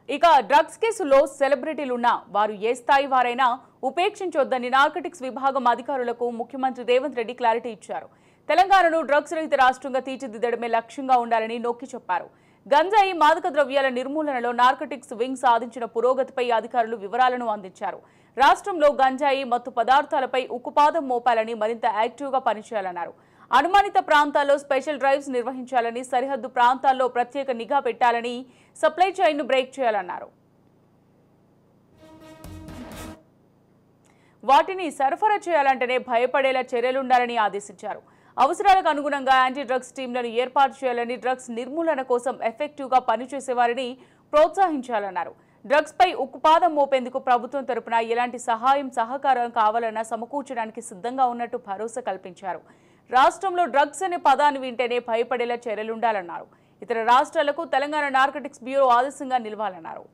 ఇక డ్రగ్స్ కేసులో సెలబ్రిటీలున్నా వారు ఏ స్థాయి వారైనా ఉపేక్షించొద్దని నార్కటిక్స్ విభాగం అధికారులకు ముఖ్యమంత్రి రేవంత్ రెడ్డి క్లారిటీ ఇచ్చారు. తెలంగాణను డ్రగ్స్ రహిత రాష్ట్రంగా తీర్చిదిద్దడమే లక్ష్యంగా ఉండాలని నొక్కి చెప్పారు. గంజాయి మాదక ద్రవ్యాల నిర్మూలనలో నార్కటిక్స్ వింగ్ సాధించిన పురోగతిపై అధికారులు వివరాలను అందించారు. రాష్ట్రంలో గంజాయి మత్తు పదార్థాలపై ఉక్కుపాదం మోపాలని మరింత యాక్టివ్గా పనిచేయాలన్నారు. అనుమానిత ప్రాంతాల్లో స్పెషల్ డ్రైవ్స్ నిర్వహించాలని, సరిహద్దు ప్రాంతాల్లో ప్రత్యేక నిఘా పెట్టాలని, సప్లై చైన్ను బ్రేక్ చేయాలన్నారు. వాటిని సరఫరా చేయాలంటేనే భయపడేలా చర్యలుండాలని ఆదేశించారు. అవసరాలకు అనుగుణంగా యాంటీ డ్రగ్స్ టీంలను ఏర్పాటు చేయాలని, డ్రగ్స్ నిర్మూలన కోసం ఎఫెక్టివ్గా పనిచేసే వారిని ప్రోత్సహించాలన్నారు. డ్రగ్స్ పై ఉక్కుపాదం మోపేందుకు ప్రభుత్వం తరపున ఎలాంటి సహకారం కావాలన్నా సమకూర్చడానికి సిద్ధంగా ఉన్నట్టు భరోసా కల్పించారు. రాష్ట్రంలో డ్రగ్స్ అనే పదాన్ని వింటేనే భయపడేలా చర్యలుండాలన్నారు. ఇతర రాష్ట్రాలకు తెలంగాణ నార్కటిక్స్ బ్యూరో ఆదర్శంగా నిలవాలన్నారు.